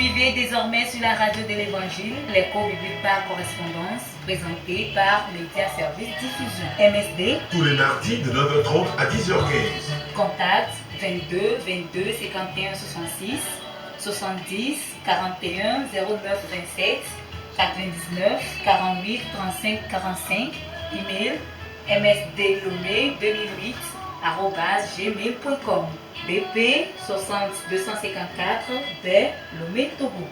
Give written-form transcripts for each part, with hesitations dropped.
Suivez désormais sur la radio de l'Évangile les cours bibliques par correspondance présentés par Média Service Diffusion MSD tous les mardis de 9h30 à 10h15. Contact 22 22 51 66 70 41 09 27 99 48 35 45. Email msdlomé2008@gmail.com. BP 60 254 B Lomé Togo.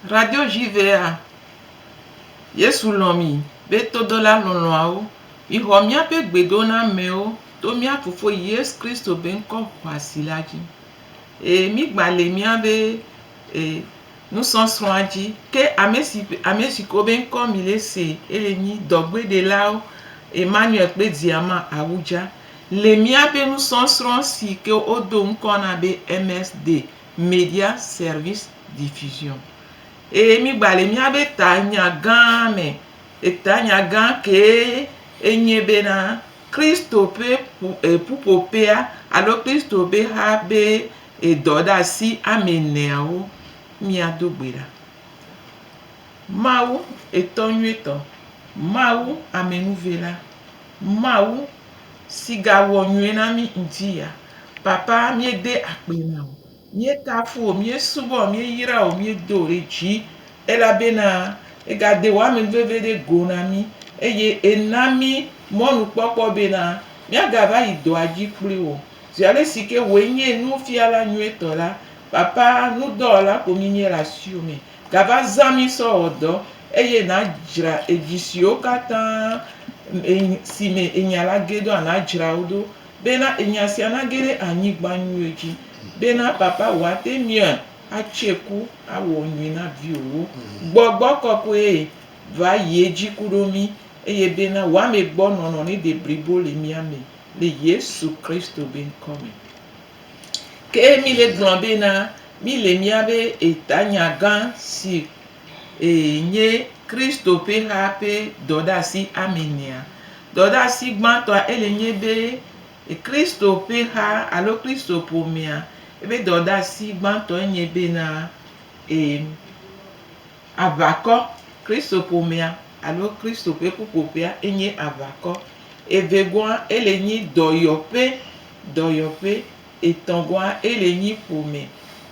Radio JVA Yesu lomi be todola loloao iho mia pe gbedona meo to mia fofo Yesu Kristo be nko kwasilaji mi gbale mia be nous sommes soinji ke amesi ko be nko mi lese eleni dogbe de lao Emmanuel pe diama Abuja le mia be nous sommes si ke odo nko na be MSD Media Service Diffusion mi gbale mi abe tanya gan me tanya gan ke enyebe na Kristo pe pupopea alo Kristo be ha be doda si ameneao mi adogbera mawu etonyeto mawu amenuvela mawu sigawo nyena mi ntia papa mi de akpena mie kafu mie subo mie yira o mie do reji elabena egade wa me vevede gonami eye enami monu popo bena mia gava ido aji kple o ziale sike wenye nu fiala nyuetola papa nu dola ko mi nyela siome gava zami so odo eye na jira ejisio kata sime enyala gedo ana jira odo bena enyasi anagere anyigba nyueji bena papa wa te mien acheku awo nyina viowo gbogbo kope va yeji kuromi eye bena wa me gbo nono ni de bribo le miame le Yesu Kristo ben come ke mi le glon bena mi le miabe etanya gan si nye Kristo pe hape doda si amenia doda si gbanto ele nyebe Kristo pe ha alo Kristo pomea ebe doda si gbanto nyebe na avako Kristo pomea alo Kristo pe pupopea enye avako evegwa ele nyi doyope etongwa ele nyi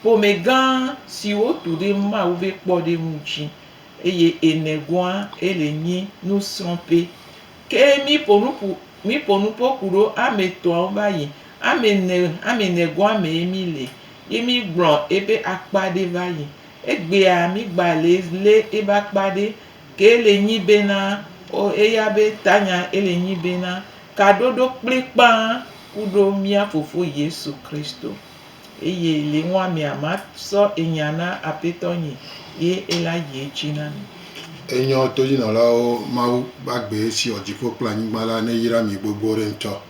pome gan si o tude ma ube kpode muchi eye enegwa ele nyi nusompe ke mi ponu pokuro ameto bayi amene gwa me emile yemi gbron ebe akpade bayi egbe ami gbale le ebe akpade ke ele nyi bena o eyabe tanya ele nyi bena kadodo plipa kudo mia fofo Yesu Kristo eye le nwa mi ama so enyana apetonyi ye ela ye chinani enyo to yina la o ma bagbe si ojiko plan gbala ne yira mi gbogbo re nto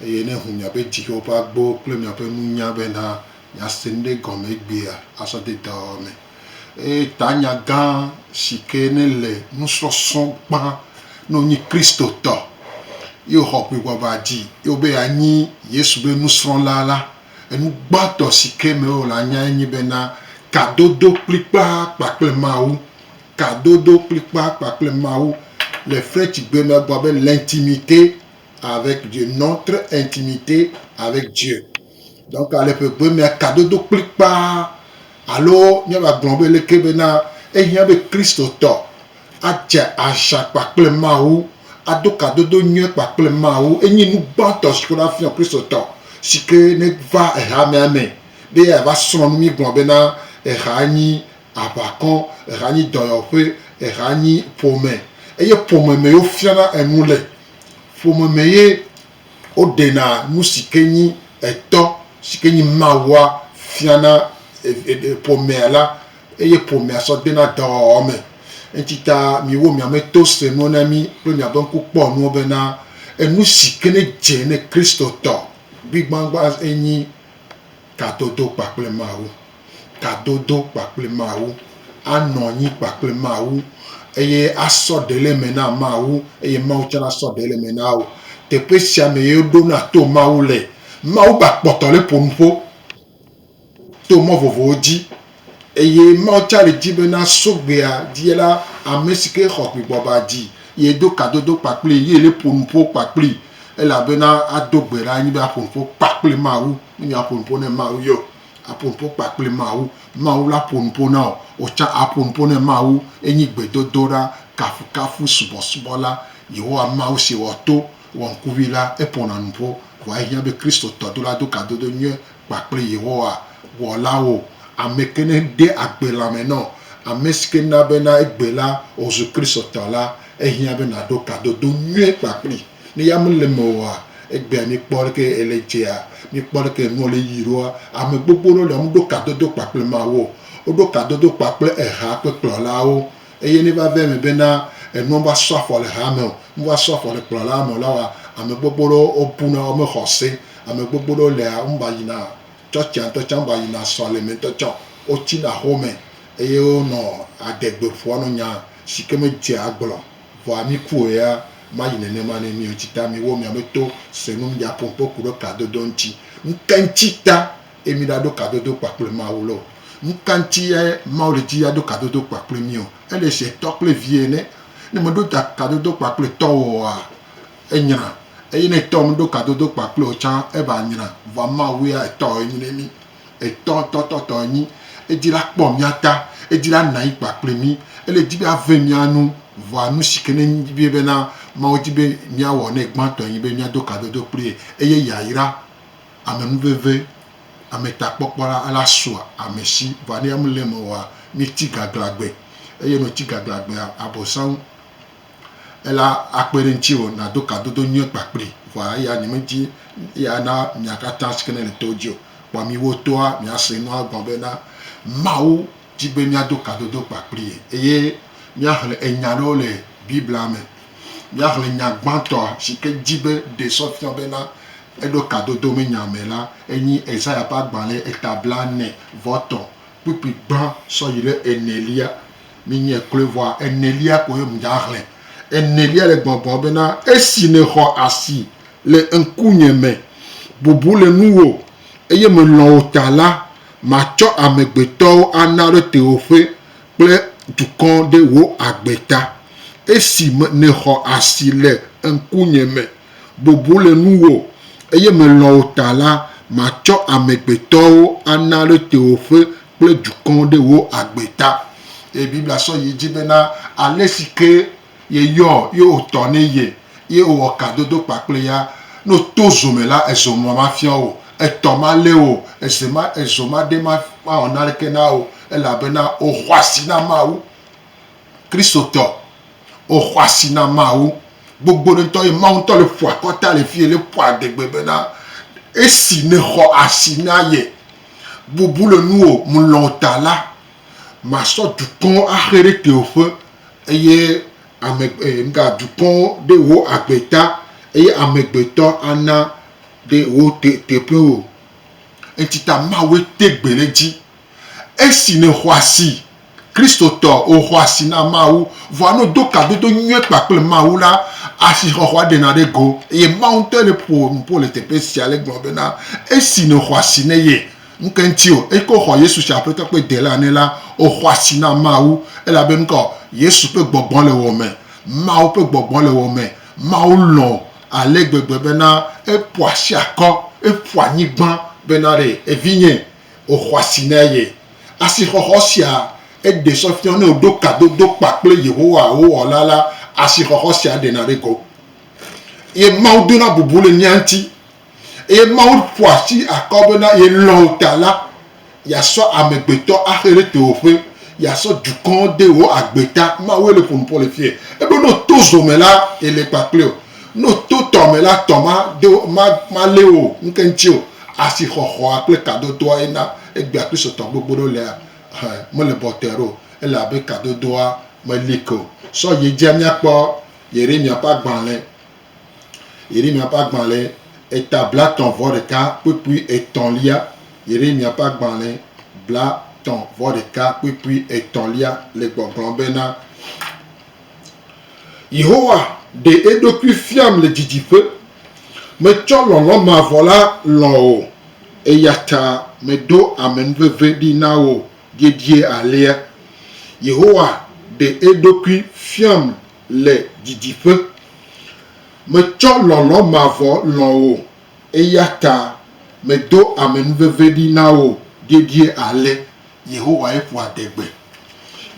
eye ne hunya be jiko pa gbo ple mi ape nunya be na ya sende gome gbe aso de do me tanya gan sike ne le nu so son pa no ni Kristo to yo hope gwa baji yo be anyi Yesu be nu son la enu gbato sike me o la nya nyi be na kadodo plipa paple maou kadodo plipa paple maou les frères Tibéma bobe l'intimité avec Dieu, notre intimité avec Dieu. Donc à l'époque mais kadodo plipa alors nya ba glombe le kebena e nya be Kristo to atia acha paple maou ado kadodo nye paple maou enyi nu gbato sikola fi Kristo to sike ne va ame be va son mi glombe na erani abakon erani doyope erani pome eye pome me yo fiana enule pome me ye odena musikeni eto sikeni mawa fiana pome la eye pome so dena dome Entita mi wo mi ame to se no na mi pe mi abon ku po no be na enu sikene je ne Kristo to big gbangba enyi kadodo pakple mawu kadodo pakple mawu anonyi pakple mawu eye asọdele mena mawu eye mawu tsana asọdele mena o teƒe sia me ye ɖo na to mawu le mawu ba kpɔtɔ le ƒonuƒo to mɔ vovowo dzi eye mawu tsa le dzi bena sogbea die la ame si ke xɔ kpigbɔ ba dzi ye do kadodo kpakpli ye le ƒonuƒo kpakpli elabena ado gbe ɖa anyi be aƒonuƒo kpakpli mawu mi aƒonuƒo ne mawu yo aƒonuƒo kpakpli mawu mawu la ƒonuƒo na o wòtsa aƒonuƒo ne mawu enyi gbedodo ɖa kafukafu subɔsubɔ la yehowa mawu si wɔto wɔnkuvi la eƒona nuƒo vɔa ehiã be kristo tɔdo la do kadodo nyuie kpakpli yehowa wɔlawo ame ke ne de agbe lãme nɔ ame si ke na bena egbe la wòzu kristo tɔ la ehiã be nado kadodo nyuie kpakpli ne ya mele me oa egbea mi kpɔ ɖeke ele dzea mi kpɔ ɖeke nuwo le yi ɖoa ame gbogbo ɖewo le ɖo kadodo kpakple mawo woɖo kadodo kpakple eha kple kplɔlawo eye ne va ve me bena enuwo va sɔ afɔ le ha me o nu va sɔ afɔ le kplɔla me la wa ame gbogbo ɖewo wobuna wome xɔ se ame gbogbo ɖewo lea womba yina tsɔtsia ŋutɔ tsã womba yina sɔleme ŋutɔ tsã wotsina xɔme eye wonɔ adegbe ƒoa no nya si ke me dze agblɔ vɔa mi ku ya ma yi nenema ne mi o tsita mi wo mi ame to se nu mi aƒoƒo ku ɖe kadodo ŋuti ŋkɛntsi ta emi ɖa ɖo kadodo kpakple mawu lo ŋkɛntsi ya mawu le dzi ya ɖo kadodo kpakple mi o ele se tɔ kple vie ne me ɖo kadodo kpakple tɔwoa enyra eye ne tɔ me ɖo kadodo kpakple o tsã eba nyra vɔa mawu ya etɔ enyi ne mi etɔ tɔtɔtɔ enyi edi la kpɔ mia ta edi la na yi kpakple mi ele di be ave mia nu vɔa nu si ke ne bi bena mawu di be miawɔ ne gbãtɔ enyi be miado kadodo kpli eye yayra ame nuveve ame takpɔkpɔ la ala sua ame si vɔa ne yamu le me oa mi ti gaglagbe eye no ti gaglagbea abosãwo ela akpe ɖe ŋuti o nado kadodo nyuie kpakpli vɔa eya ne me dzi ya na mia katã si ke ne le to dzi o kpɔ mi wo toa miase nua gbɔ bena mawu di be miado kadodo kpakpli eye miaxlẽ enya ɖewo le biblia me miaxlẽ nya gbãtɔ si ke dzi be de sɔfiɔ bena eɖo kadodo me nya me la enyi Esaya ƒe agbalẽ eta blane vɔtɔ kpikpi gbã sɔ yi ɖe enelia mi nye kloe vɔa enelia ko ye miaxlẽ enelia le gbɔgbɔ bena esi ne xɔ asi le ŋkunye me bubu le nuwo eye melɔ̃ wò ta la matsɔ amegbetɔwo ana ɖe tewòƒe kple dukɔ ɖe wò agbeta esi ne xɔ asi le ŋkunye me bubu le nuwo eye melɔ̃ wò ta la matsɔ amegbetɔwo ana ɖe tewòƒe kple dukɔ ɖe wò agbeta eye biblia sɔ yi dzi bena ale si ke yeyɔ ye wòtɔ ne ye wòwɔ kadodo kpakple ya no to zome la ezome ma fia o etɔ ma lé o ezo ma ɖe ma wɔ naneke na o elabena wòxɔ asi na mawu kristotɔ wòxɔ asi na mawu gbogbo ŋutɔ ye mawu ŋutɔ le ƒo akɔta le fie le ƒo adegbe bena esi ne xɔ asi na ye bubu le nuwo melɔ̃ ta la masɔ dukɔ axe ɖe tewòƒe eye dukɔ ɖe wò agbeta eye amegbetɔ ana ɖe wò teƒe o etita mawu te gbe le dzi esi ne xɔ asi kristotɔ wòxɔ asi na mawu vɔa no do kadodo nyuie kpakple mawu la asixɔxɔa ɖena ɖe go eye mawu ŋutɔ le ƒo nuƒo le teƒe sia le gblɔ bena esi ne xɔ asi ne ye ŋke ŋuti o eke xɔ yesu si aƒetɔ kpe de la ne la wòxɔ asi na mawu elabena kɔ yesu ƒe gbɔgbɔ le wɔ me mawu ƒe gbɔgbɔ le wɔ me mawu lɔ̃ ale gbegbe bena eƒo asi akɔ eƒo anyigba bena ɖe evinye wòxɔ asi na ye asixɔxɔ sia eɖe sɔfiɔ ne wòɖo kadodo kpakple yehowa wòwɔla la asixɔxɔ sia ɖena ɖe go ye mawu dona bubu le mia ŋuti eye mawu ƒo asi akɔ bena ye lɔ̃ wò ta la yasɔ amegbetɔ axe ɖe tewòƒe yasɔ dukɔ de wò agbeta mawu le ƒonuƒo le fie ebe no to zome la ele kpakple o no to tɔme la tɔ ma lé o ŋke ŋuti o asixɔxɔa kple kadodoa ena egbea kristotɔ gbogbo ɖewo lea mele bɔtɛ o ele abe kadodoa me liko. So ye dia miakpo, Jérémie pas gbanlé. Jérémie pas gbanlé. Établis ton voix de cas, puis et ton lia. Jérémie pas gbanlé. Bla ton voix de cas, puis et ton lia. Les bena. Yehowa de edoku fiam le didipe. Me tcholon ma vola l'en et yata me do amen veve di nao dédié à l'air. Yehowa de edoku fiam le didipe. Me tcholon ma vola l'en et yata me do amen veve di nao dédié à l'air. Yehowa est pour adegbe.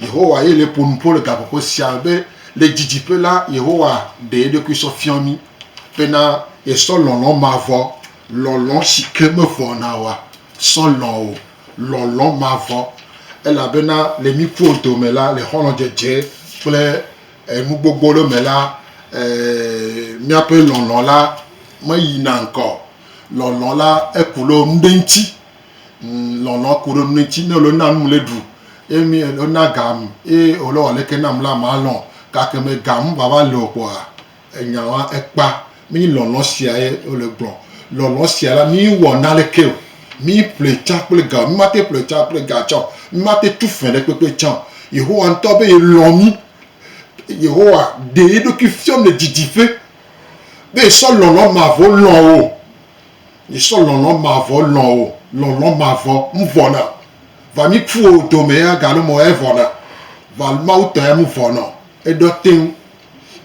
Yehowa est le pour nous pour le gapo siabe. Les didipe là, Yehowa de edoku so fiami. Pena et son lon ma voix, lon chike me vonawa, son lon ma voix. Elle a bena les mi poto me la, les holland de ple nous bobolo me la, mi appelle lon la, moi yina encore. Lon la e kulo mdenti, lon kulo mdenti ne lo na mule du. E mi lo na gam, e olo le kenam la malon, kake me gam baba lo kwa, e nyawa e pa. Mi lolo siaye le blanc lolo siala mi wona le keo mi plecha pour le gars mi mate plecha pour le gars tchao mi mate tout fin le pepe tchao Yehowa ntobe lomi Yehowa de do ki fiom le didife be so lolo mavo lon o ni so lolo mavo lon o lolo mavo mvona va mi fu do me ya galo mo e vona va ma uta mu vona e do tem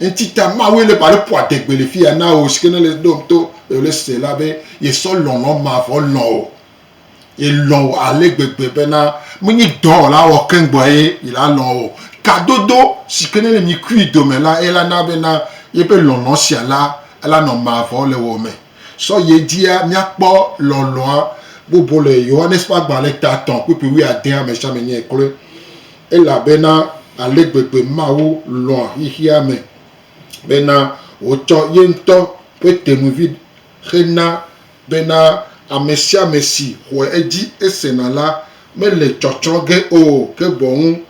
Entita mawele par le poids de belifia na o skene le domto le selabe ye so lono ma vo lo e lo ale gbegbe na muni do la o kengbo e il a lo kadodo skene le mi kui do me la e la na be na ye pe lono sia la la no ma vo le wo me so ye dia mi akpo lo lo bobo le yo n'est pas gba le taton puis oui a dia me chame nye kle e la be na ale gbegbe ma o lo hihia me bena ocho yento petemuvid rena bena amesia messi ho eji esenala me le chochoge o ke bon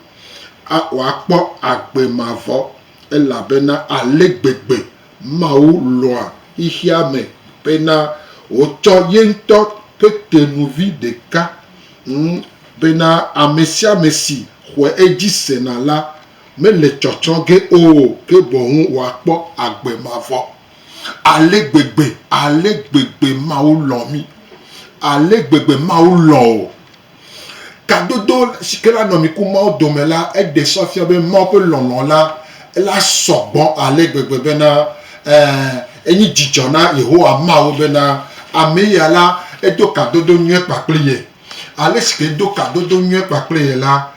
a wa po agbe mavo e la bena alegbegbe mau loa ihiame bena ocho yento petemuvid de ka bena amesia messi ho eji senala me le chochoge o ke bon wa po agbe mavo alegbegbe ma o lomi alegbegbe ma o lo kadodo sikela no mi ku ma o domela e de sofia be ma pe lon la la sogbon alegbegbe be na eni jijona Yehowa ma o be na ameya la e do kadodo nyu papliye ale sike do kadodo nyu papliye la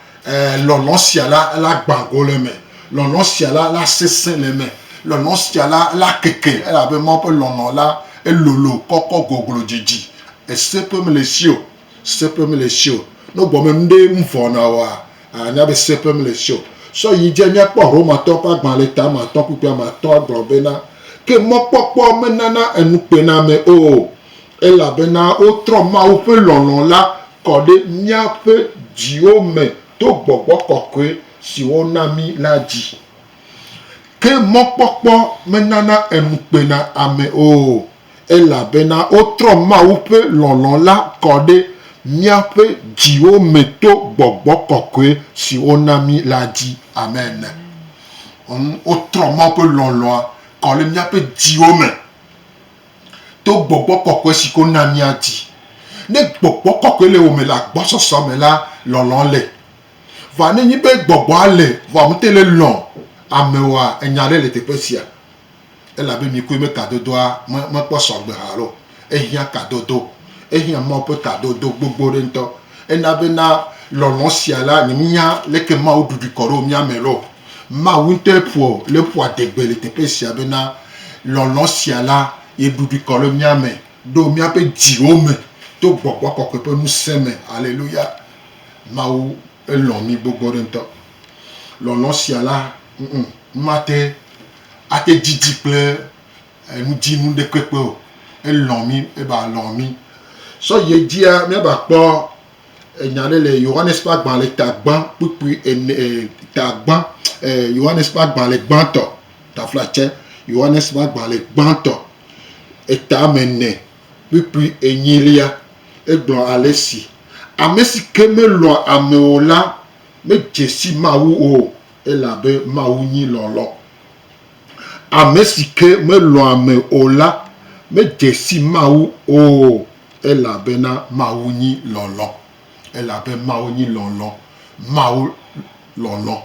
lolo siala la gbango le me lolo siala la sesen le me lolo siala la keke elle avait mon peu lolo la et lolo koko goglo jiji et sepe me le sio no bo me nde mfona wa anya be sepe me le sio so yi je mi apo roma to pa gban le ta ma to pupa ma to agbobena ke mo popo me nana enu pe na me o elle avait na o tro ma o pe lolo la kode nya pe diome to gbogbo kokwe si wona mi laji ke mokpokpo menana enukpe na ame o elabena otro ma upe lolon la kode miape jiwo meto gbogbo kokwe si wona mi laji amen otro ma upe lolon kode miape jiwo me to gbogbo kokwe si wona mi aji ne gbogbo kokwe le o me la gboso so me la lolon le va ne nyi be gbogbo ale va mutele lon amewa enyale le tepesia ela be mi ku me kadodo a mo po sogbe haro ehia kadodo ehia mo po kadodo gbogbo re nto ena be na lolon siala ni nya leke ma odudu koro mi amelo ma winte po le po adegbe le tepesia be na lolon siala e dudu koro mi ame do mi ape jiome to gbogbo kokwe pe nu seme hallelujah ma u elon mi gbogbo re nto lolon siala mate ate didi ple nous dit nous de kwepo elon mi e ba lon mi so ye dia me ba po enyale le Yohanes pas gban le tagban puis tagban Yohanes pas gban le gbanto ta flache Yohanes pas gban le gbanto eta mene puis enyilia e gban alesi amesi ke me lo ameola me jesi mawu o elabe mawu nyi lolo amesi ke me lo ameola me jesi mawu o elabe na mawu nyi lolo elabe mawu nyi lolo mawu lolo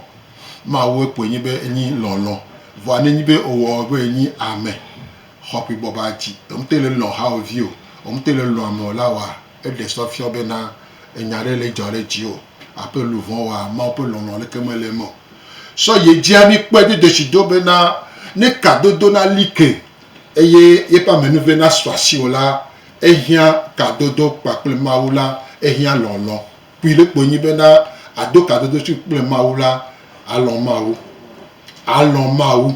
mawu eponyi be nyi lolo voane nyi be owo be nyi ame hopi bobaji omtele lo ha ovio omtele lo ameola wa e de sofio be na enyare le jore jio ape louvon wa ma pe lono le kemele mo so ye diami pe de shido be na ne kado dona like eye ye pa menu ve na swasi ola ehia kadodo paple maula ehia lolo puis le ponyi be na ado kadodo su ple maula alon mawu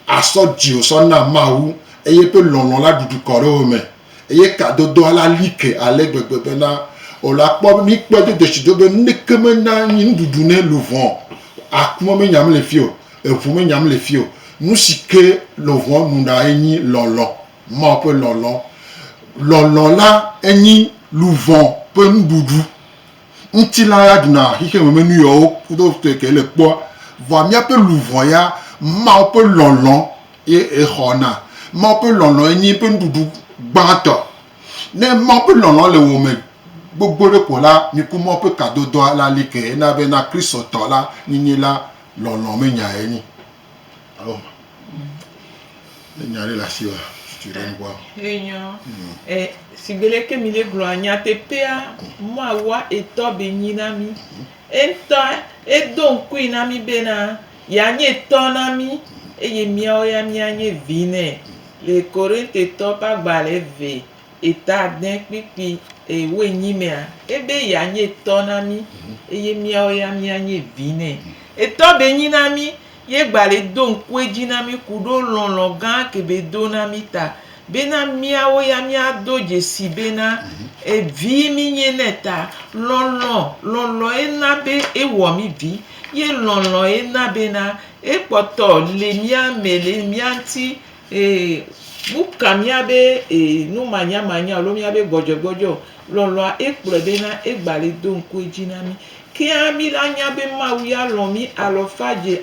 aso ji o so na mawu eye pe lolo la dudu kore o me eye kadodo ala like ale gbegbe be na ola po mi pe de shido be ne keme na yin dudu ne louvon akmo me nyam le fio efu me nyam le fio nous sike louvon nous na eni lolo ma pe lolo la eni louvon pe ndudu ntila ya duna hike me nu yo kudo te ke le po va mi pe louvon ya ma pe lolo e hona ma pe lolo eni pe ndudu gbanto ne ma pe lolo le wo me gbogbo re ko la ni ku mo pe kadodo ala like na be na Kristo to la ni la lolo me nya eni alors nyare la siwa tu ren kwa Réunion sibele ke mile gloanya te pea moi wa eto be nyinami ento edon kuinami bena ya nye tonami eye mia ya mia nye vine le Corinthe to pa gbale ve eta den pipi we nyimea ebe ya nye tonami eye mia ya mia nye vine eto be nyinami ye gbale don kweji na mi kudo lon gan ke be do na mi ta bena mia o ya mia do je si bena e vi mi nye neta lon e na be e wo mi vi ye lon e na bena e poto le mia mele mia ti buka mia be nu manya lo mia be gojo lon e kple bena e gbale don kweji na mi ki ami la nya be ma uya lo mi alofaje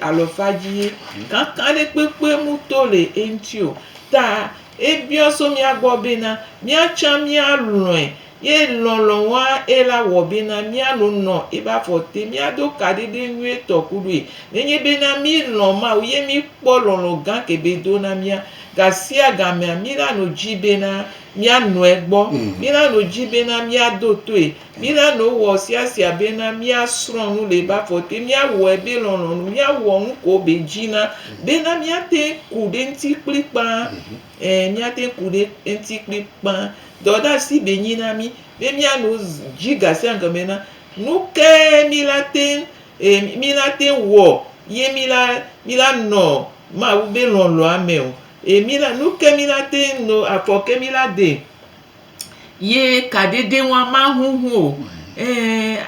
kan le pepe mu to le entio ta e bi oso mi agbo be na mi acha mi alun ye lolo wa e la wo be na mi alo no e ba fote mi ado kadede nwe to kudu nenye be na mi lo ma uye mi po lolo gan ke be do na mi gasia ga me mi la no jibe na mi anu egbo mi la no jibe na mi ado to mi la no wo sia be na mi asron nu le ba fote mi awo ebe lolo nu mi awo nu ko be jina be na mi ate kude nti klipa mi ate kude nti klipa doda si be nyina mi be mi anu jiga se ngame na nu ke mi la ten wo ye mi la no ma u be lolo ame o mi la nu ke mi la ten no afoke mi la de ye kadede wa ma huhu o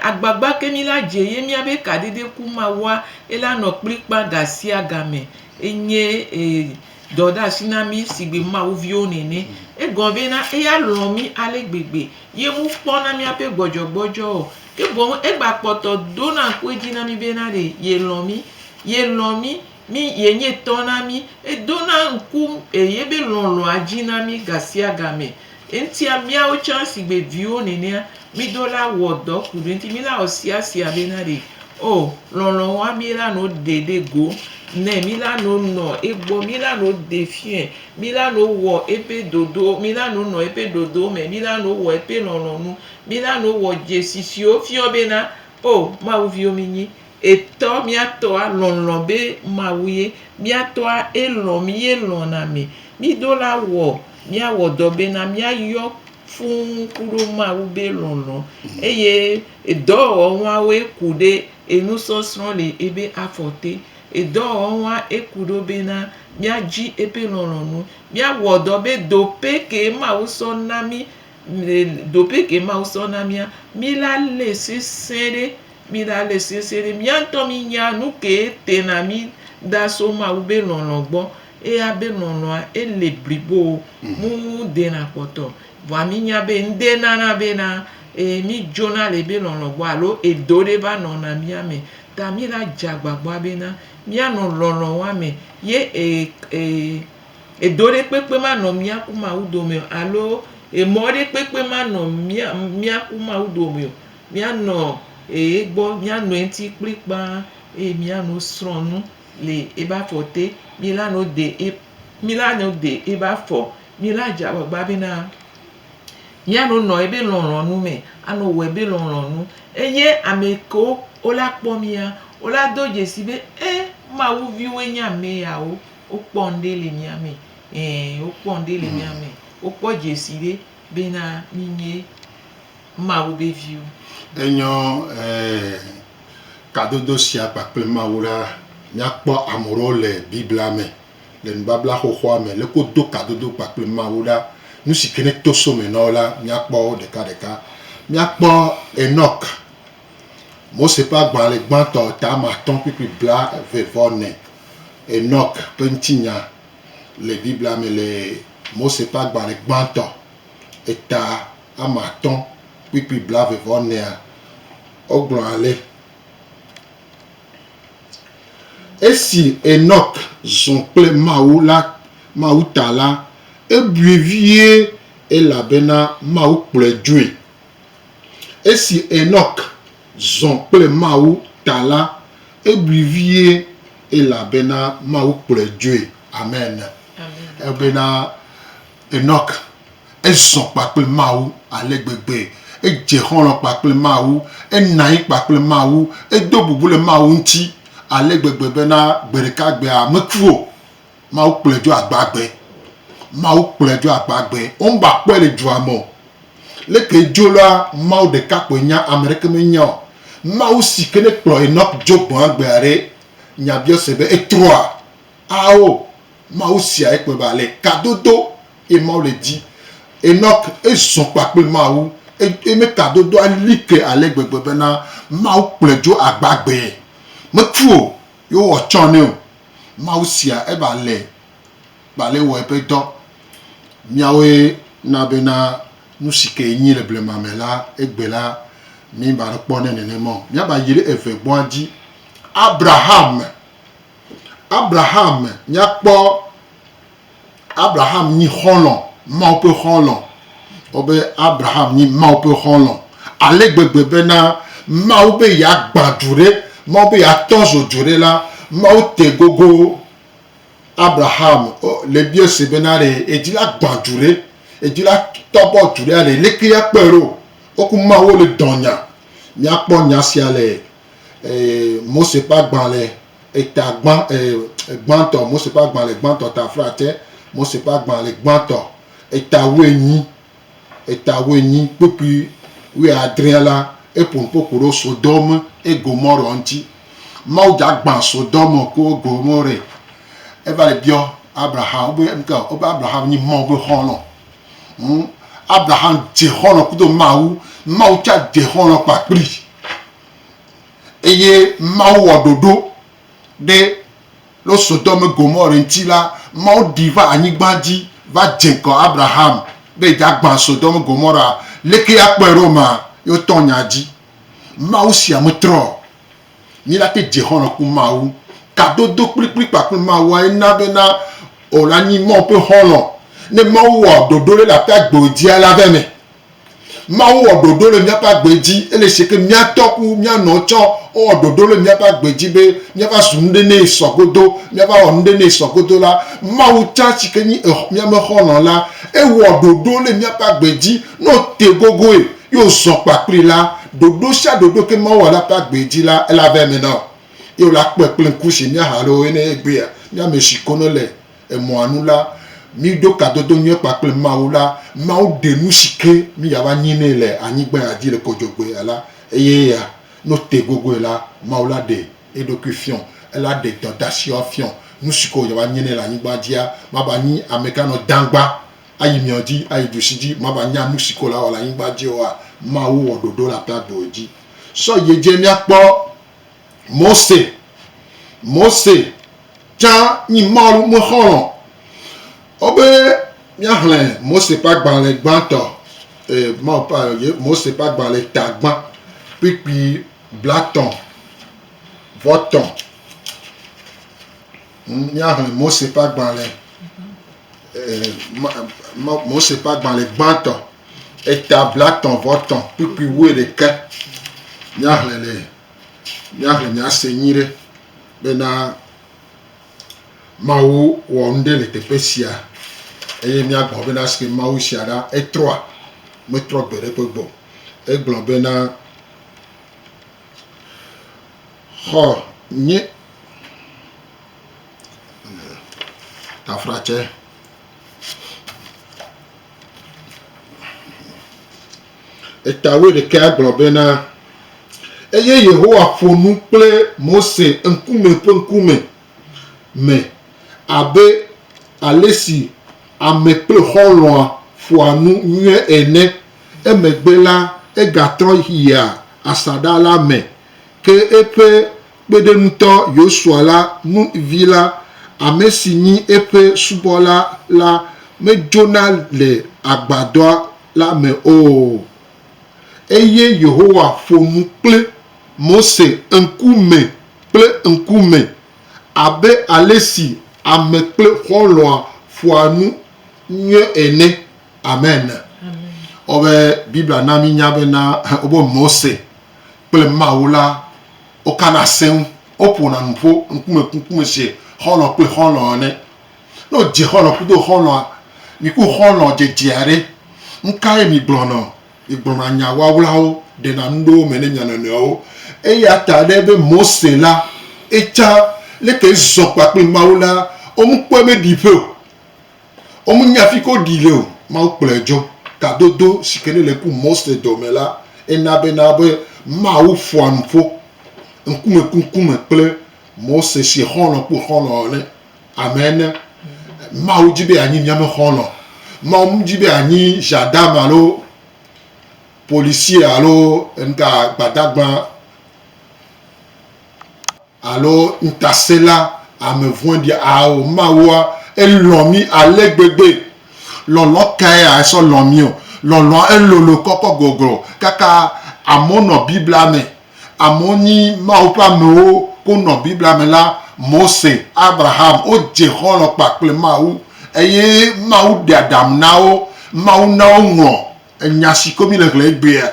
agbagba ke mi la je ye mi abe kadede ku ma wa ela no klipa gasia game enye doda sinami sigbe ma uvio nene e gonve na e ya lo mi alegbegbe ye mu po na mi ape gbojo ke bon e gba poto do na kweji na mi be na de ye lo mi mi ye nye to na mi e do na nku ye be lo aji na mi gasia game enti amia o chance gbe vio nene mi do la wodo ku enti mi la osia be na de lo wa mi la no dede go ne mi la no egbo mi la no defien mi la no wo epe dodo mi la no epe dodo me mi la no wo epe lo nu mi la no wo jesisio fio be na ma u vio mi ni eto mi ato a lon be ma uye mi ato a elon mi ye lon na mi do la wo mi a wo do be na mi ayo fun kuro ma u be lon eye edo wa we kude enu so sron le ebe afote edo wa ekudo be na mi aji epe lon nu mi a wo do be do pe ke ma u so na mi depuis que ma sona mia mi la laissé serrer mi anto mi nya nu ke tenami da so ma ube lon e abe lon e le bribo mu de na poto wa mi nya be nde na be na e mi jona le be lon alo e dore ba non na mi ame ta mi la jagbagba be na mi ano lon wa me ye e dore pepe ma no mi akuma udo me alo e mori pepe ma no mi akuma udo me mi ano e gbo mi ano enti pripa e mi ano sronu le e ba fote mi la no de e ba fo mi la jagbagba be na mi ano no ebe lon nu me ano we be lon nu eye ameko ola po mi ya ola doje sibe ma wu vi we nya me ya o ponde le mi ame o ponde le mi ame o poje sibe be na minye ma wu be vi o enyo kadodo sia pakple ma wu la nya kpo amoro le bibla me le babla ho me le ko do kadodo pakple ma wu la nu sikene toso me no la nya kpo de ka nya kpo Enoch mo se pa gba le gban to ta ma ton pipi bla ve vone Enoch pentinya le bibla me le mo se pa gba le gban to eta ama ton pipi bla ve vone ogbon ale esi Enoch son ple maou tala e buevie e la bena maou ple djue esi Enoch zon ple maou tala e buevie e la bena maou ple djue amen e bena Enoch e zon pa ple maou alegbegbe e jehon pa ple maou e nai pa ple maou e dobubu le maou nti alegbegbe bena gbereka gbe amekuo maou ple djue agbagbe maou ple djue agbagbe on ba pe le djue amo le ke jola maou de kapo nya amerike me nya maou sikene klo Enoch jobo agbare nya bio sebe e 3 ao maou sia e pe ba le kadodo e maou le di Enoch e son pa pe maou e me kadodo alike alegbegbe bena maou ple djue agbagbe me tuo yo o chone maou sia e ba le wo e pe do miawe na bena nu sike nyi le blema mela egbela mi ba pone nene mo mia ba yire efe gbondi Abraham nya po Abraham ni holon ma pe holon obe Abraham ni ma pe holon alegbegbe bena ma obe ya gbadure ma obe ya tonzo dure la ma o te gogo Abraham le bio se benare e di la gbadure e di la tobo dure ale le ki apero oku ma wo le donya mi apo nya si ale mo se pa gban le e ta gban to mo se pa gban le gban to ta frate mo se pa gban le gban to e ta weni pepi we Adrien la e pour pokoro Sodome e Gomorrhe anti ma o ja gban Sodome ko Gomorrhe e va le bio Abraham obe Abraham ni mo be hono Abraham je hono kudo maou cha je hono pa pri eye maou ododo de lo Sodome Gomorrhe nti la maou diva anigbandi va jenko Abraham be ja gban Sodome Gomorrhe leke apero ma yo tonya di maou si amutro ni la te je hono ku maou kadodo pri pa ku maou ina bena olani mo pe hono ne maou ododo le la pa gbodi ala veme maou ododo le mia pa gbedi ele seke mia toku mia no cho ododo le mia pa gbedi be mia pa sunde ne sogodo mia pa onde ne sogodo la maou cha sike ni mia me hono la e ododo le mia pa gbedi no te gogo e yo so pa pri la dodo sha dodo ke maou la pa gbedi la ela veme no yo la pe plein couche mia halo ene egbe mia me shikono le e mo anu la mi do kadodo nye pa ple maou la maou de nu sike mi ya ba nyine le anyigba ya di le kojogbe ala eye ya no te gogo la maou la de élocution elle a des tentation fion nu siko ya ba nyine la anyigba dia ma ba ni americano dangba ayi miodi ayi dusidi maba nya musiko la wala yingba je wa ma wo ododo la pa boji so ye je mi apo Mose ja ni malu mo khon obe mi ahlen Mose pa gban le gbanto ma pa ye Mose pa gban le tagban pipi blaton voton mi ahlen Mose pa gban le Mose pa gban le gbanto et ta blaton voton pipi we de ke mi ahlen mi asenyire bena mawu wonde le tepesia eye mi agbon bena ske mawu siada e3 me 3 bere pe gbo e gbon bena ho ni ta frache etawe de ka gbon bena eye Yehowa fonu kple Mose nkume pe nkume me abe alesi ame kple xɔlɔa fuanu nyue ene emegbe la egatrɔ yia asaɖa la me ke eƒe kpeɖeŋutɔ Yosua la nuvi la ame si nyi eƒe subɔla la medzona le agbadɔa la me o eye Yehowa fonu kple Mose nkume kple nkume abe alesi ame kple xɔlɔa fuanu nye ene amen obe Biblia na mi nya bena obo Mose kple Mawu la okana sen opona nfo nkume se xɔlɔ kple xɔlɔ ne no je xɔlɔ kudo xɔlɔ mi ku xɔlɔ jejeare nka mi gblɔnɔ igblɔna nya wawlawo de na ndo mene nyanɔnɔwo eya ta ɖe be Mose la etsa leke zɔ kpakple Mawu la omu kpɔe me ɖi ƒe o omu nyafi ko ɖi le o Mawu kplɔe dzo kadodo si ke ne le ku Mose dome la ena bena be Mawu fɔa nufo nkume kple Mose si xɔlɔ kple xɔlɔ ne amen Mawu dzi be anyi miame xɔlɔ Mawu dzi be anyi gendarme alo policier alo nka gbadagba alo ntasela ame vondi ao Mawua elomi alegbegbe lolo kaya eso lomio lolo elolo koko gogro kaka amono Biblia me amoni Maupa meo kono Biblia me la Mose Abraham o jeholo pakple Mawu eye Mawu de Adam nao Mawu nao ngo enyasi komi le gbe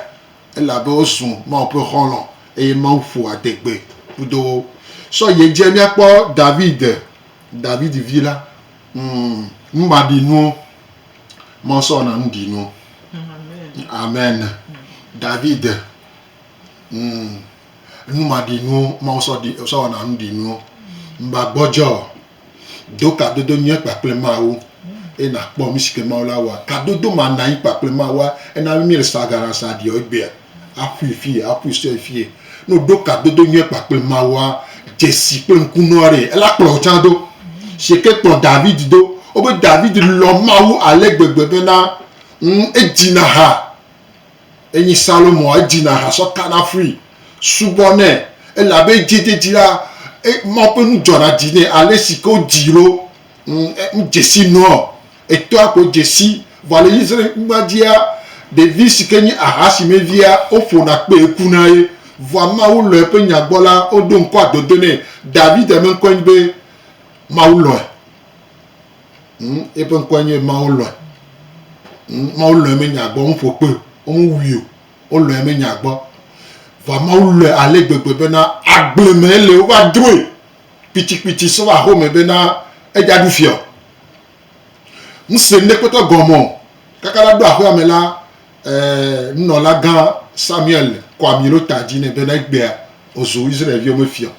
ela be osun Mawu pe holo eye Mawu fo adegbe pudo so ye je mi akpo David vila mbadi nu mo so na ndi nu amen David mbadi nu mo so di so na ndi nu mbagbojo do kadodo nye paple Mawu e na kpo mi sike Mawu la wa kadodo ma na yi paple Mawu e na mi le sagara sa di ogbe apu fie no do kadodo nye paple Mawu jesi pe nkunore ela kplo chando seke kplo David do obe David lo Mawu alegbegbe bena ejina ha enyi Salomo ejina ha so kana free subone ela be jidejira mo pe nu jona dine ale siko jiro jesi no eto ako jesi vale Israel ngbadia David sikenyi ahasi mevia ofona pe ekunaye voa Mawu lo pe nyagbola odo nko adodone David men kwenbe Mawu lo e pe kwenye Mawu lo me nyagbo nfo pe o mu wi o lo me nyagbo voa Mawu lo alegbegbe bena agbleme le o va droe piti so va home bena ejadu fio nse ne peto gomo kakala do ahwa mela no la gan Samuel kwa milo tadine bena gbe ozo Israel vi o me fio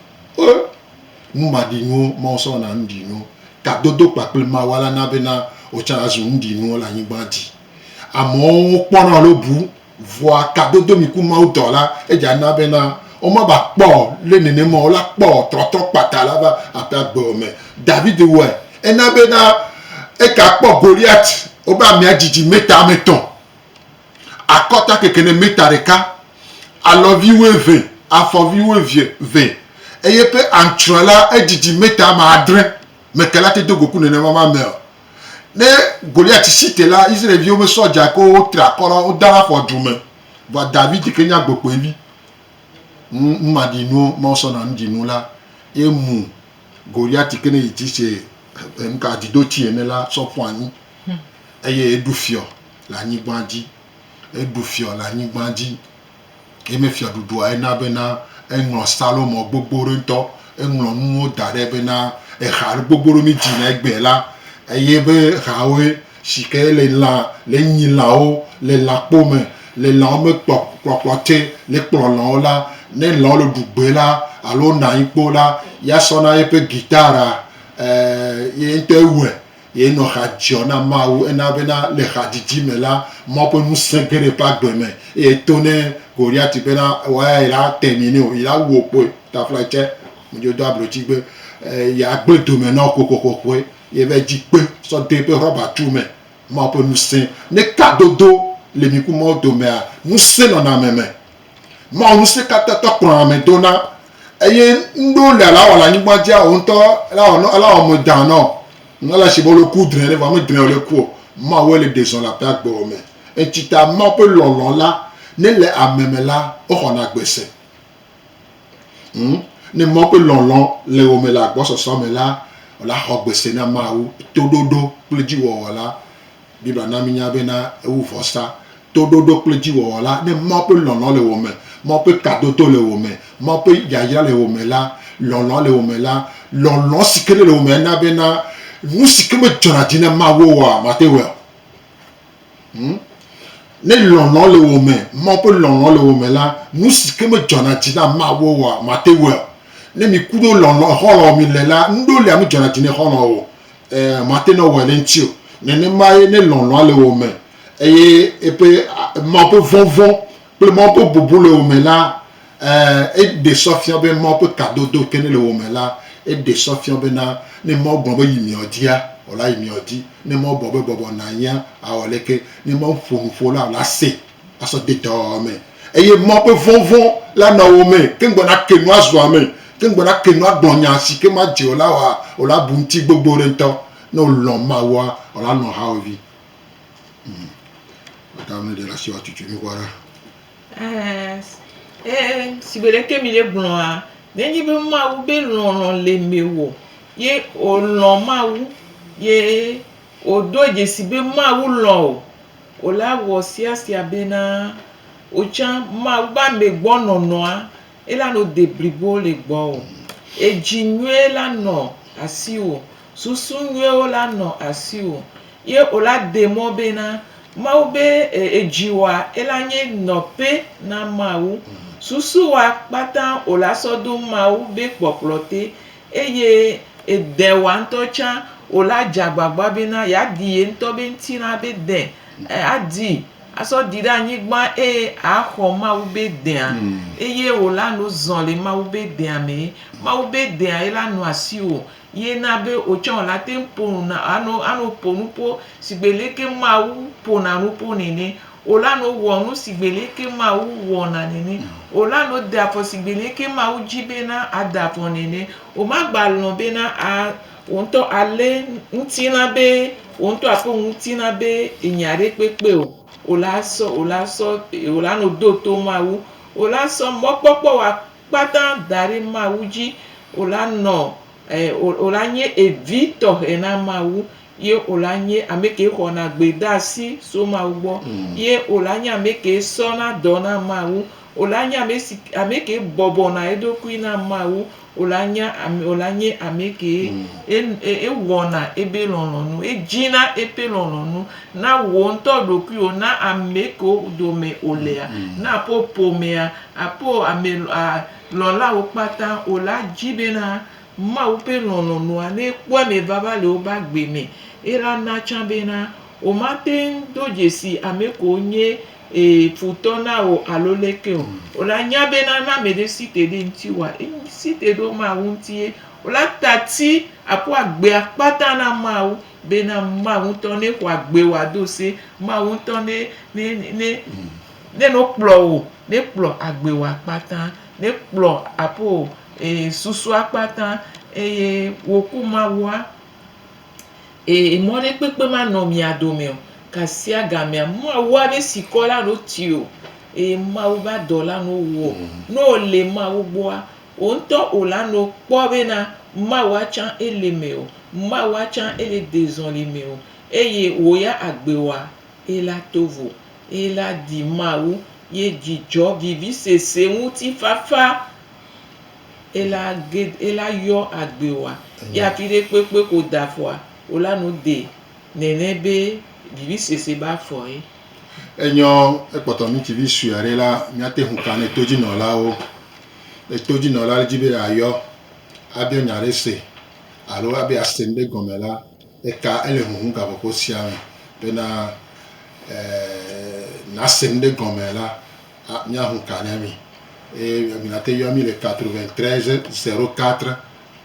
mumadi nu mo so na ndi nu kadodo paple Mawala na bena o cha azu ndi nu la yin gbadi amo pona lo bu voa kadodo mi ku Mawu dola eja na bena o ma ba po le nene mo la po trotro patala ba apa gbo me David we ena bena e ka po Goliath oba mi adidi meta meton akota kekene meta reka aloviwe 20 afoviwe 20 eye pe antrala adidi meta ma adre mekela te dogoku nene mama me ne Goliath cité là Israël vieux me soja ko trakora o dara fo dume va David kenya gbogbo evi mmadinu mo so na ndinu la emu Goliath kene yiti se nka dido ti ene la so poani eye edufio la nyigbandi edufio la nyigbandi eme fio dudu ena bena enro Salomo gbogboro nto enro nu dare bena e khar gbogboro mi jina egbe la eye be rawe sike le la le nyilao le lapome le la me pokpote le plonlo la ne lo le dugbe la alo na ipo la ya sona epe gitara ye ntewe ye no hajona mawu ena bena le hadiji mela mo pe mu sengere pa gbeme e tone Goliath bena wa il a terminé il a wo po ta flache mo jo do abroti gbe ya gbe do me na kokokoko ye ve ji pe so de pe roba tu me mo pe mu sen ne kadodo le mi ku mo do me a mu sen na meme mo mu se kata to kran me dona eye ndo le la wala ni gbaja o nto la o mo dan no ngala se bo le coudre le va me dre le coup ma we le deson la pa gbo me e tita mo pe lolon la ne le ameme la o hona gbese ne mo pe lolon le o me la gbo so me la la ho gbese na ma wu tododo pleji wo wala bibla na mi nya be na e wu fosta tododo pleji wo wala ne mo pe lolon le wo me mo pe kadodo le wo me mo pe yaya le wo me la lolon le wo me la lolon sikele le wo me na be na nu sikeme jonathan ma wo wa matewe ne lolon le wo me mo pe lolon le wo me la nu sikeme jonathan ma wo wa matewe ne mi kudo lolon holo mi le la ndo le am jonathan holo wo mateno walentio ne mai ne lolon le wo me eye epe mo pe vonvon pe mo pe bobo le wo me la e de sofia be mo pe kadodo kene le wo me la e de sofia be na ne mo gbon yimi odia ola yimi odi ne mo bobo na yan awoleke ne mo fo la se aso de to me eye mo pe vonvon la na wo me ke ngbo na kenu azo me ke ngbo na kenu agbonya si ke ma je ola wa ola bunti gbogbo re nto no lo ma wa ola no ha ovi madame de la siwa tutu mi kwara sibele ke mi le blon a denji be ma u be lon le mewo ye olon mawu ye odoje sibe mawu lo o la wo sia bena o chan mawu ba me gbono no a ela no debribo le gbo o ejinwe la no asiwo susunwe o la no asiwo ye o la demo bena mawu be ejiwa ela nye no pe na mawu susu wa patan o la sodo mawu be poplote eye edewa ntocha ola jagbagba bena ya die nto be ntina be den adi aso dida nyigba aho ma ube den eye ola no zon le ma ube den me ma ube den ela no asio ye na be ochon la tempo na ano ponupo sigbeleke ma u pona no ponene ola no wonu sigbeleke ma u wona nene ola no da fo sigbeleke ma u jibena adafo nene o ma gba lon bena a onto ale ntina be onto apo ntina be enyare pepe o ola no do to ma u ola so mo popo wa pata dari ma u ji ola no ola nye evito ena ma u ye ola nye ameke hona gbeda si so ma u gbo ye ola nye ameke so na dona ma u ola nye ameke bobo na edoku na ma u ola nye ameke wona ebe lononu ejina epe lononu na wo nto doku o na ameko dome olea na popo mea apo lola opata ola jibena ma upe lononu ane kwa me baba le oba gbeme era na chambena o maten dojesi ameko nye futona o aloleke o ola nyabena na mede site de ntiwa site do ma wuntie ola tati apo agbe apata na ma u bena mawu ŋutɔ ne xɔ agbe wa do se mawu ŋutɔ ne no kplɔ wo ne kplɔ agbe wa kpata ne kplɔ apo susua kpata eye woku mawua emɔ ɖe kpekpe ma nɔ mia dome o kasia gamea mawua be sikɔ la no ti o eye mawu ba dɔ la no wɔ no le mawu gbɔa o ŋutɔ o la no kpɔ bena mawua tsã ele me o mawua tsã ele dezɔli me o eye wo ya agbe wa ela tovo ela di mawu ye dzidzɔ vivi sese ŋuti fafa ela yɔ agbe wa ya fi ɖe kpekpe ko da fɔa o la no de nene be vivi sese ba fɔ ye. Enyo ekpɔtɔ ŋutsuvi sue aɖe la míate ŋu ka ne todzinɔlawo etodzinɔla dzi be ayɔ abe nya ɖe se alo abe ase ŋɖe gɔme la eka ele huhum gabɔƒo sia me bena nase ŋɖe gɔme la míahu ka ne mi míate yɔ mi le 93 04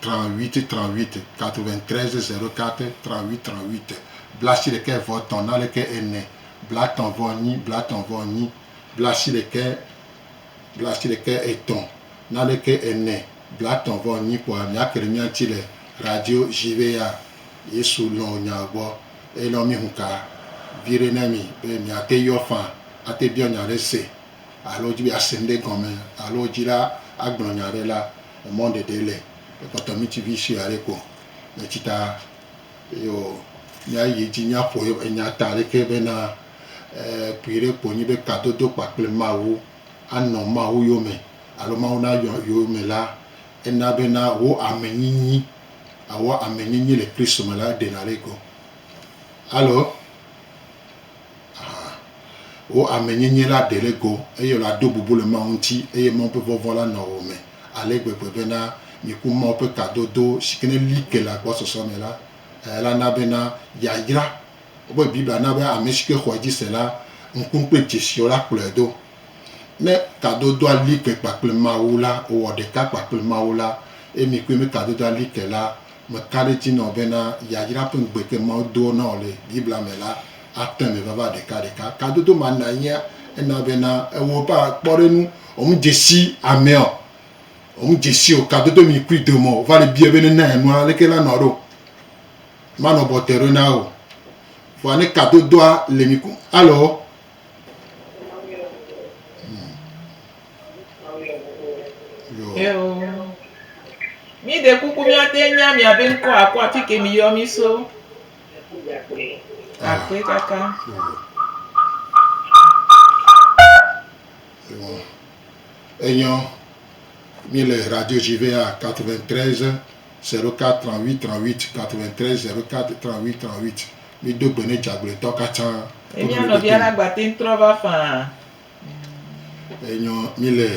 38 38 93 04 38 38 blasi ɖeke vɔ tɔn na leke ene blatɔn vɔ nyi blatɔn vɔ nyi blasi ɖeke etɔn na leke ene blatɔn vɔ nyi kpɔa míakele míatsi le radio JVA yesu lɔ nya gbɔ eye lɔ mi hu ka vi ɖe ne mi be míate yɔ fã ate biɔ nya ɖe se alo dzi be ase ŋɖe gɔme alo dzi la agblɔ nya ɖe la emɔ ɖeɖe le ekpɔtɔ ŋutsuvi sue aɖe ko etsi ta yo míayi dzi míaƒo enya ta ɖeke bena kpui ɖe kpo nyi be kadodo kpakple mawu anɔ mawu yome alo mawu na yome la ena bena wo amenyinyi awɔ amenyinyi le kristu me la dena ɖe go alo wo amenyinyi la de ɖe go eye la do bubu le mawu ŋuti eye mawu ƒe vɔvɔ la nɔ wo me ale gbegbe bena miku mawu ƒe kadodo si ke ne li ke le agbɔsɔsɔ me la la na bena yayra wobe biblia na be ame si ke xɔ dzi se la ŋku kple dzesiwo la kplɔe do ne kadodoa li ke kpakple mawu la wɔ ɖeka kpakple mawu la eye mi koe me kadodoa li ke la me ka ɖe dzi nɔ bena yayra ƒe ŋgbe ke mawu do na wo le biblia me la ate me vava ɖeka kadodo ma na nyia ena bena ewo ba kpɔ ɖe nu ɔmu dzesi amea ɔmu dzesi o kadodo mi kui demo va le bia bene na enua leke la nɔ ɖo manɔ bɔtɛro na o fɔ ne kadodoa le mi ku alo mi de kuku míate nya miabe ŋkɔ akɔ afi ke mi yɔ mi so akpe kaka. Enyo mi le radio JVA 93 04 38 38 93 04 38 38 mi do gbe ne dzagblẽtɔ katã. Emia nɔvia la gbate ŋtrɔ va fãa. Enyo mi le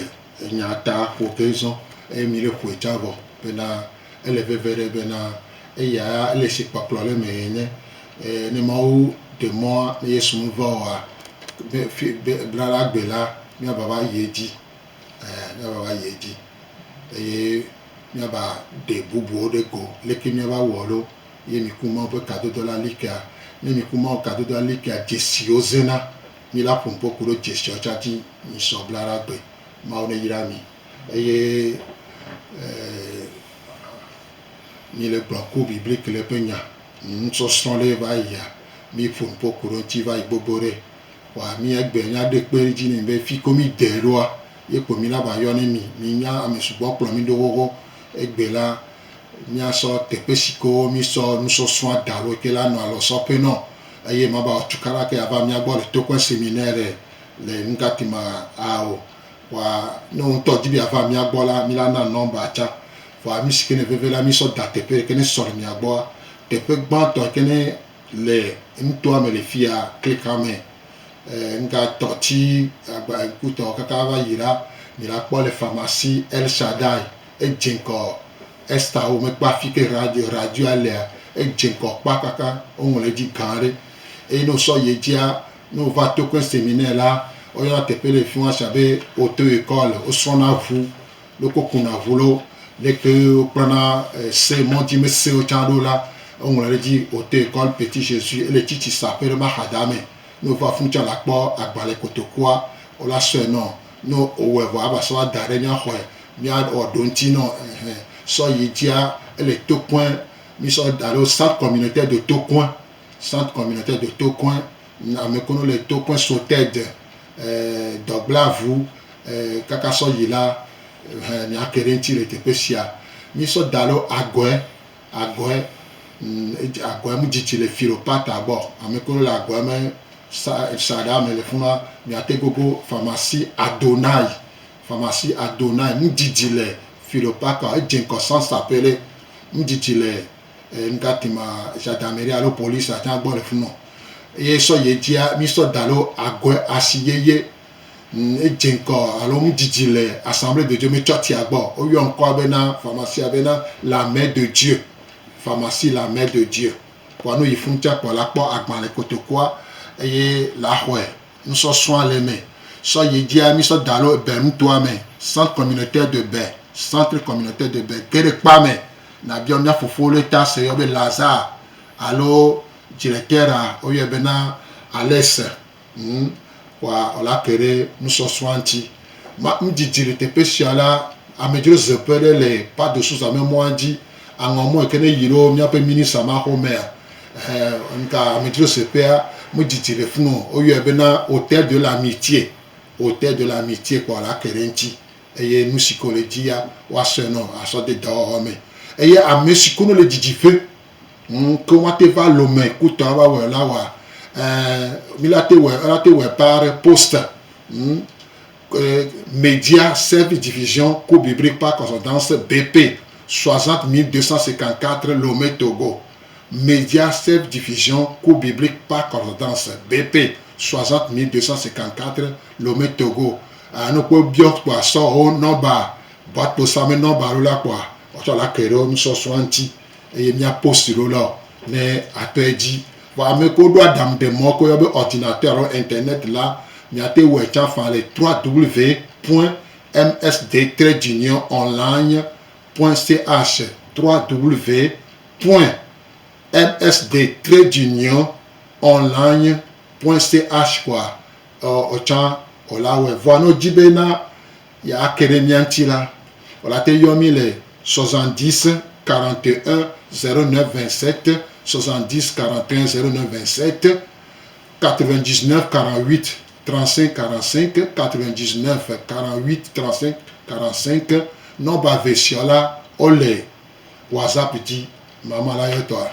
enya ta ƒo ke zɔn eye mi le ƒoe dza vɔ bena ele veve ɖe bena eya ele si kpakplɔ le me nye ne mawu de mɔ ne yesu nu vɔ oa bla la gbe la míaba va yi edzi míaba va yi edzi eye míaba de bubuwo ɖe go leke míaba wɔ ɖo ye mi ku mawu ƒe kadodo la likea ne mi ku mawu kadodo la likea dzesiwo zena mi la ƒo ŋkɔ ku ɖo dzesiwo tsafi mi sɔ bla la gbe mawu ne yra mi eye mi le gblɔ ku biblike le ƒe nya nusɔsrɔ̃ le va yia mi ƒo ŋkɔ ku ɖo ŋuti va yi gbogbo ɖe wa mi egbe nya ɖe kpe dzi ne be fi ko mi de ɖoa ye ko mi la ba yɔ ne mi nya ame sugbɔ kplɔ mi ɖo xoxo egbe la miasɔ teƒe si ko mi sɔ nusɔsrɔ̃ da ɖo ke la nɔ alɔsɔƒe nɔ eye ma ba tukala ke ava mia gbɔ le tokɔ seminaire le nukatima awo wa ne ŋutɔ dzi bi ava mia gbɔ la mi la na nɔmba tsa wa mi si ke ne veve la mi sɔ da teƒe ke ne sɔ le mia gbɔa teƒe gbãtɔ ke ne le ŋutɔa me le fia klika me nga tɔtsi kutɔ kaka va yi la mi la kpɔ le pharmacie El Shaddai edze ŋkɔ esta wo me kpa fi ke radio alea edze ŋkɔ kpa kaka woŋlɔ edzi gã ɖe eye ne wosɔ yi dzia ne wova to ke séminaire la woyɔna teƒe le fi wa si abe auto école wosrɔ̃na ʋu loko kuna ʋu lo leke wokplɔna se mɔdzi me sewo tsã ɖo la on leur dit auto école Petit Jésus et les titi s'appelle Mahadame nous va fonctionner la po agbale kotokwa o la so no no o we va ba so dare nya ho nya o donti no so yidia les Tocoin mi so dans le centre communautaire de Tocoin na me kono les Tocoin Soted Doblavu kaka so yila nya kerenti le tepesia mi so dalo agwe mu diti le phiropathe abo ame kono la agwe me sada me le funa mi ate gogo pharmacie Adonai mu diti le phiropathe e jenko sans s'appeler mu diti le ngatima gendarmerie alo police ata gbo le funa ye so ye dia mi so dalo agwe asiyeye e jenko alo mu diti le assemblée de Dieu me choti agbo o yo nko abena pharmacie abena la mère de Dieu pharmacie la mère de Dieu pour nous il faut pour la pour agban le côté quoi et la ouais nous sommes soin les mains so ye dia mi so dalo ben toi mais centre communautaire de bain kere pas mais na bien na fofo le ta se yobe Lazare allo directeur a o yebena Alex wa ola kere nous sommes sointi ma mdi direte spéciala a medjo zepere les pas de sous à même moi dit en moment que ne yiro mi ape ministre ma homer nka medjo sepea mu di téléphone o yebena hôtel de l'amitié quoi la kerenti et nous psychologie wa seno a so de dorme et a mesikono le didife comment te va l'homme écoute va wa la wa milate we par poste média service diffusion cours biblique par correspondance BP 60 254 Lomé Togo. Média service diffusion cours biblique par correspondance BP 60 254 Lomé Togo. Nous pouvons bien quoi ça au nomba boîte postale nomba là quoi. On la kero nous sommes sointi et il y a poste là mais à te dit va me ko doit dam de mo ko yobe ordinateur internet là il y a te wecha fa le www.msd-online.ch www.msd-online.ch quoi ocha ola we vono dibena ya keremianti là ola te yomi le 70 41 09 27 70 41 09 27 99 48 35 45 99 48 35 45 nomba vesiola ole WhatsApp dit maman la yo toi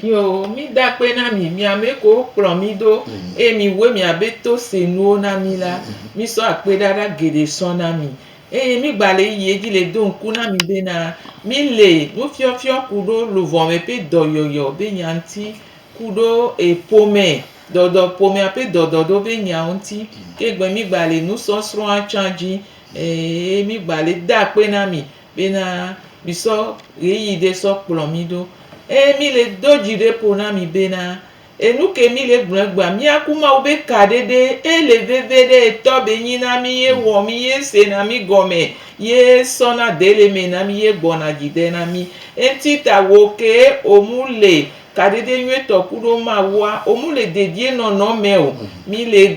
yo mi da pe na mi ameko kplo mi do e mi we mi abeto senu na mi la mi so ape dada gede so na mi e mi gbale ye di le don ku na mi be na mi le no fio kudo lo vo me pe doyoyo be nyanti kudo e pome dodo pome ape dodo be nyanti ke gbe mi gbale nu so sro a chanji e mi gbale da pe na mi be na mi so yi de so kplo mi do e mi le dojide po na mi be na e nu ke mi le gbagba mi akuma obe kadede e le vevede to be yin na mi ye wo mi ye se na mi gome ye sona dele me na mi ye gbona jide na mi enti ta wo ke omule kadede nwe to kudo ma wa omule dedie no me o mi le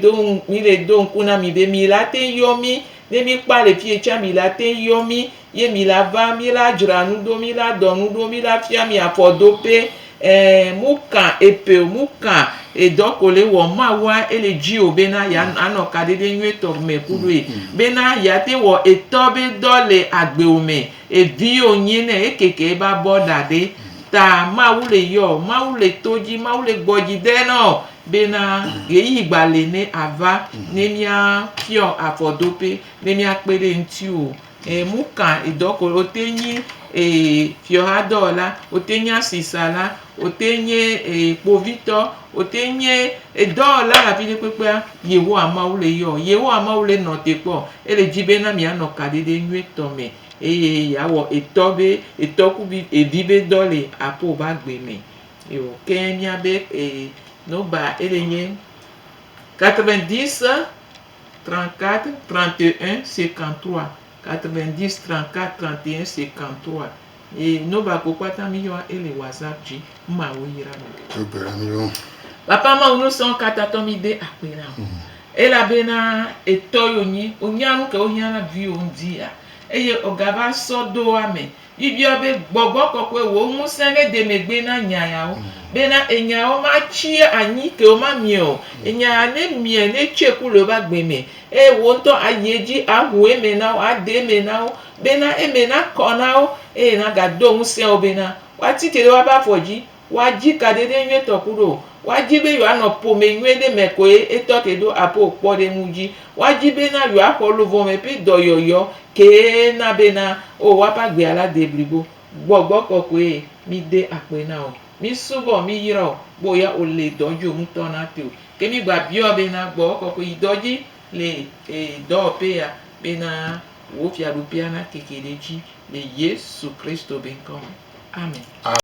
don kuna mi be mi la te yomi ne mi pa le pie cha mi la te yomi ye mi la va mi la jranu do mi la donu do mi la fia mi afodope muka epe muka edokole wo ma wa ele ji obena ya anoka dede nwe to me kudu bena ya te wo etobe dole agbe ome evi onye na ekeke ba bodade ta ma wule toji ma wule gboji de no bena yeyi igbale ne ava ne mia fio afodope ne mia pere nti o muka edokole otenyi fio adola otenya sisala otenye povito otenye dola la vile pepe yewo amaule no tepo ele jibena mi anoka dede nwe tome yawo etoku bi ebibe dole apo ba gbeme yo kenya be no ba elenye 90 34 31 53 90 34 31 53 e no ba ko kwata mi yo ele WhatsApp ji ma wo yira mi. Obere mi yo. Papa ma unu son kata to mi de apena. Ela bena etoyo ni onyanu ke ohiana vi ondia. Eye ogaba sodo ame. Ibi obe gbogbo kokwe wo mu senge de megbe na nyaya o. Bena enya o ma chi anyi ke o ma mio. Enya ne mie ne cheku lo ba gbeme. E wo nto ayeji ahu eme na o ade eme na o. Bena eme na kona o. E na ga do mu se o bena. Wa titele wa ba foji. Wa ji kadede nwe tokuro. Wajibe yo ano pome nwede mekoe etoke do apo okpode muji wajibe na yo akolu vome pe doyoyo ke na bena o wapa gbe ala debrigo gbogbo kokwe mi de apena o mi subo mi yiro boya o le dojo mu tona te o ke mi gba bio bena gbo kokwe idoji le do pe ya bena wo fi arupia na kekedeji le Yesu Kristo ben come amen.